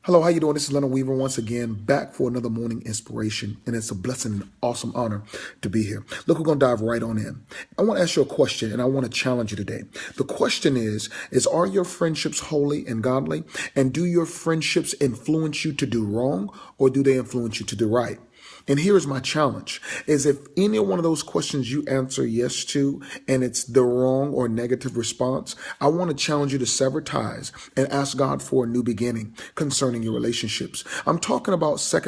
Hello, how you doing? This is Leonard Weaver once again, back for another morning inspiration, and it's a blessing and awesome honor to be here. Look, we're going to dive right on in. I want to ask you a question, and I want to challenge you today. The question is are your friendships holy and godly? And do your friendships influence you to do wrong, or do they influence you to do right? And here's my challenge is if any one of those questions you answer yes to, and it's the wrong or negative response, I want to challenge you to sever ties and ask God for a new beginning concerning your relationships. I'm talking about 2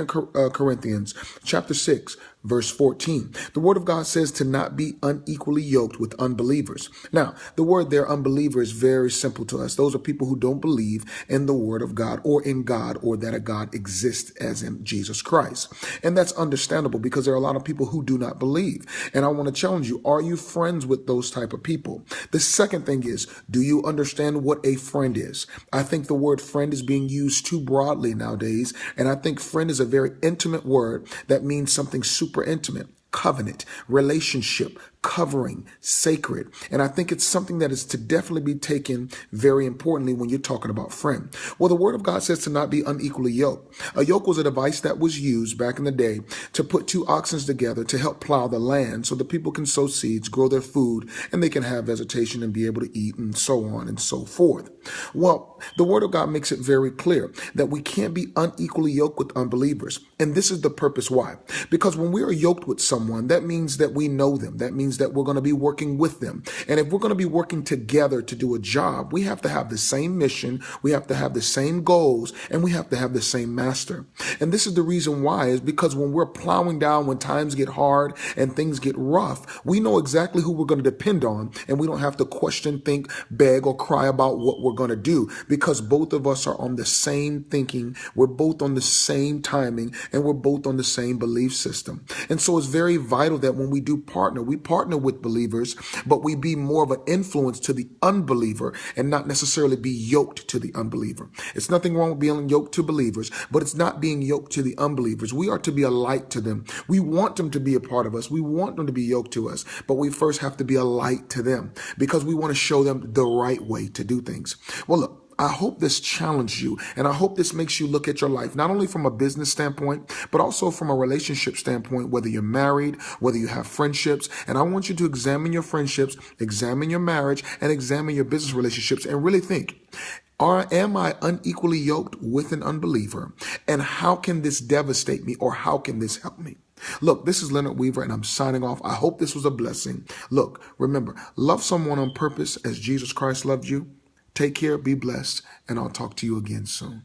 Corinthians chapter 6, verse 14. The word of God says to not be unequally yoked with unbelievers. Now, the word there, unbeliever, is very simple to us. Those are people who don't believe in the word of God or in God or that a God exists as in Jesus Christ. And that's understandable because there are a lot of people who do not believe. And I want to challenge you, are you friends with those type of people? The second thing is, do you understand what a friend is? I think the word friend is being used too broadly nowadays. And I think friend is a very intimate word that means something super intimate. Covenant, relationship, covering, sacred. And I think it's something that is to definitely be taken very importantly when you're talking about friend. Well, the word of God says to not be unequally yoked. A yoke was a device that was used back in the day to put two oxen together to help plow the land so the people can sow seeds, grow their food, and they can have vegetation and be able to eat and so on and so forth. Well, the word of God makes it very clear that we can't be unequally yoked with unbelievers. And this is the purpose why. Because when we are yoked with someone, that means that we know them. That means that we're going to be working with them. And if we're going to be working together to do a job, we have to have the same mission, we have to have the same goals, and we have to have the same master. And this is the reason why, is because when we're plowing down, when times get hard and things get rough, we know exactly who we're going to depend on, and we don't have to question, think, beg, or cry about what we're going to do, because both of us are on the same thinking, we're both on the same timing, and we're both on the same belief system. And so it's very vital that when we do partner, we partner with believers, but we be more of an influence to the unbeliever and not necessarily be yoked to the unbeliever. It's nothing wrong with being yoked to believers, but it's not being yoked to the unbelievers. We are to be a light to them. We want them to be a part of us. We want them to be yoked to us, but we first have to be a light to them because we want to show them the right way to do things. Well, look, I hope this challenged you, and I hope this makes you look at your life, not only from a business standpoint, but also from a relationship standpoint, whether you're married, whether you have friendships. And I want you to examine your friendships, examine your marriage, and examine your business relationships, and really think, am I unequally yoked with an unbeliever? And how can this devastate me, or how can this help me? Look, this is Leonard Weaver, and I'm signing off. I hope this was a blessing. Look, remember, love someone on purpose as Jesus Christ loved you. Take care, be blessed, and I'll talk to you again soon.